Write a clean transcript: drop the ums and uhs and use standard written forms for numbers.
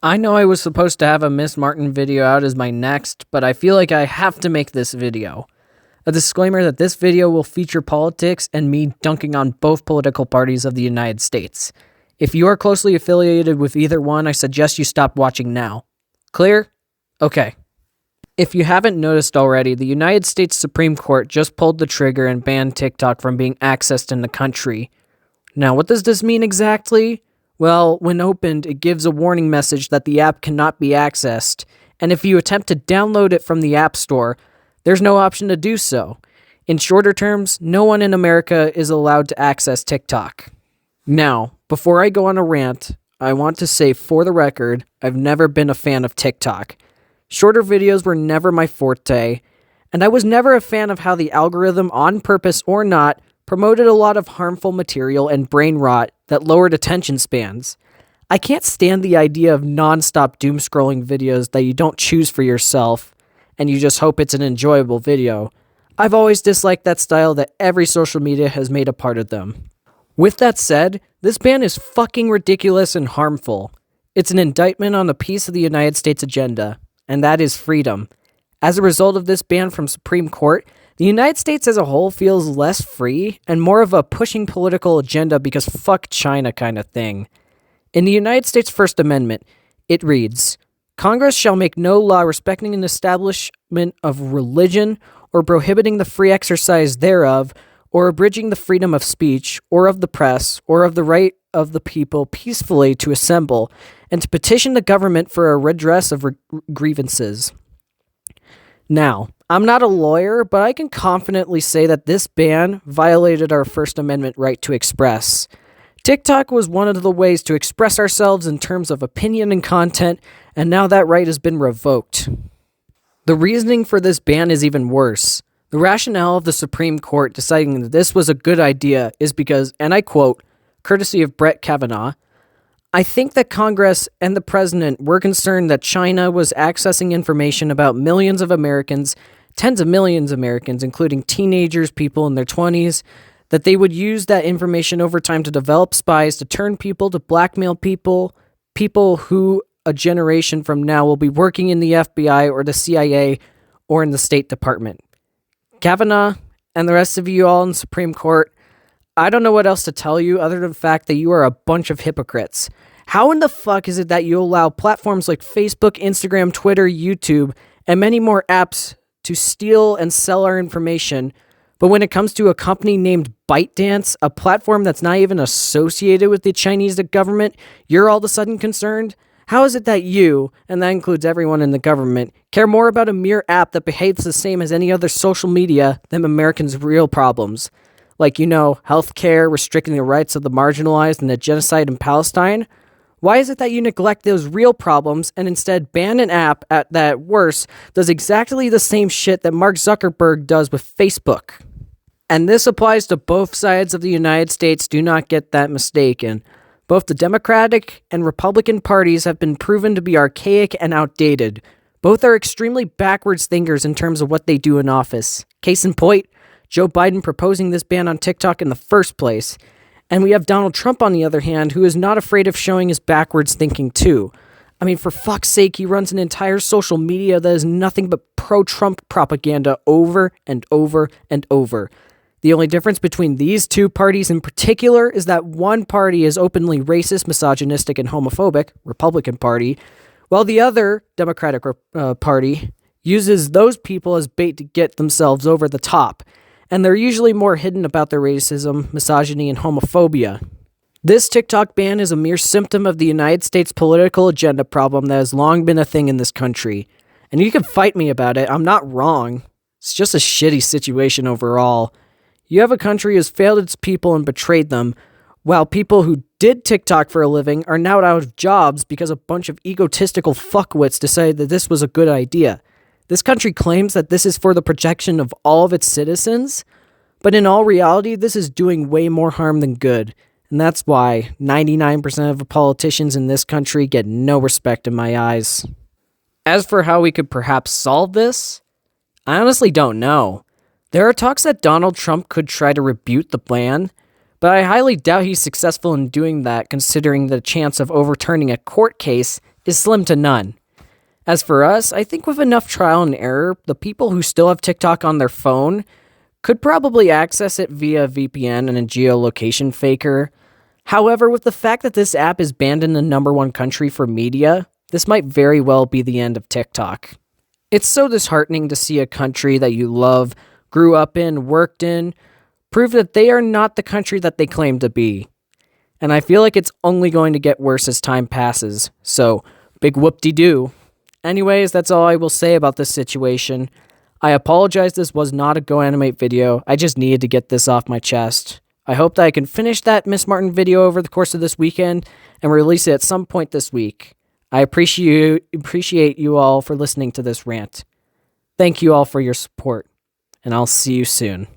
I know I was supposed to have a Miss Martin video out as my next, but I feel like I have to make this video. A disclaimer that this video will feature politics and me dunking on both political parties of the United States. If you are closely affiliated with either one, I suggest you stop watching now. Clear? Okay. If you haven't noticed already, the United States Supreme Court just pulled the trigger and banned TikTok from being accessed in the country. Now, what does this mean exactly? Well, when opened, it gives a warning message that the app cannot be accessed, and if you attempt to download it from the App Store, there's no option to do so. In shorter terms, no one in America is allowed to access TikTok. Now, before I go on a rant, I want to say for the record, I've never been a fan of TikTok. Shorter videos were never my forte, and I was never a fan of how the algorithm, on purpose or not, promoted a lot of harmful material and brain rot that lowered attention spans. I can't stand the idea of non-stop doom-scrolling videos that you don't choose for yourself, and you just hope it's an enjoyable video. I've always disliked that style that every social media has made a part of them. With that said, this ban is fucking ridiculous and harmful. It's an indictment on a piece of the United States agenda, and that is freedom. As a result of this ban from Supreme Court, the United States as a whole feels less free and more of a pushing political agenda because fuck China kind of thing. In the United States First Amendment, it reads, Congress shall make no law respecting an establishment of religion or prohibiting the free exercise thereof or abridging the freedom of speech or of the press or of the right of the people peacefully to assemble and to petition the government for a redress of grievances. Now, I'm not a lawyer, but I can confidently say that this ban violated our First Amendment right to express. TikTok was one of the ways to express ourselves in terms of opinion and content, and now that right has been revoked. The reasoning for this ban is even worse. The rationale of the Supreme Court deciding that this was a good idea is because, and I quote, courtesy of Brett Kavanaugh, I think that Congress and the President were concerned that China was accessing information about millions of Americans, tens of millions of Americans, including teenagers, people in their 20s, that they would use that information over time to develop spies, to turn people, to blackmail people who a generation from now will be working in the FBI or the CIA or in the State Department. Kavanaugh and the rest of you all in the Supreme Court, I don't know what else to tell you other than the fact that you are a bunch of hypocrites. How in the fuck is it that you allow platforms like Facebook, Instagram, Twitter, YouTube, and many more apps to steal and sell our information, but when it comes to a company named ByteDance, a platform that's not even associated with the Chinese government, you're all of a sudden concerned? How is it that you, and that includes everyone in the government, care more about a mere app that behaves the same as any other social media than Americans' real problems? Like, healthcare, restricting the rights of the marginalized, and the genocide in Palestine? Why is it that you neglect those real problems and instead ban an app that, at worst, does exactly the same shit that Mark Zuckerberg does with Facebook? And this applies to both sides of the United States, do not get that mistaken. Both the Democratic and Republican parties have been proven to be archaic and outdated. Both are extremely backwards thinkers in terms of what they do in office. Case in point, Joe Biden proposing this ban on TikTok in the first place. And we have Donald Trump, on the other hand, who is not afraid of showing his backwards thinking too. I mean, for fuck's sake, he runs an entire social media that is nothing but pro-Trump propaganda over and over and over. The only difference between these two parties in particular is that one party is openly racist, misogynistic, and homophobic, Republican Party, while the other, Democratic Party, uses those people as bait to get themselves over the top. And they're usually more hidden about their racism, misogyny, and homophobia. This TikTok ban is a mere symptom of the United States political agenda problem that has long been a thing in this country. And you can fight me about it, I'm not wrong. It's just a shitty situation overall. You have a country who's failed its people and betrayed them, while people who did TikTok for a living are now out of jobs because a bunch of egotistical fuckwits decided that this was a good idea. This country claims that this is for the protection of all of its citizens, but in all reality, this is doing way more harm than good. And that's why 99% of the politicians in this country get no respect in my eyes. As for how we could perhaps solve this, I honestly don't know. There are talks that Donald Trump could try to rebuke the ban, but I highly doubt he's successful in doing that considering the chance of overturning a court case is slim to none. As for us, I think with enough trial and error, the people who still have TikTok on their phone could probably access it via VPN and a geolocation faker. However, with the fact that this app is banned in the #1 country for media, this might very well be the end of TikTok. It's so disheartening to see a country that you love, grew up in, worked in, prove that they are not the country that they claim to be. And I feel like it's only going to get worse as time passes, so big whoop-de-doo. Anyways, that's all I will say about this situation. I apologize this was not a GoAnimate video, I just needed to get this off my chest. I hope that I can finish that Miss Martin video over the course of this weekend and release it at some point this week. I appreciate you all for listening to this rant. Thank you all for your support, and I'll see you soon.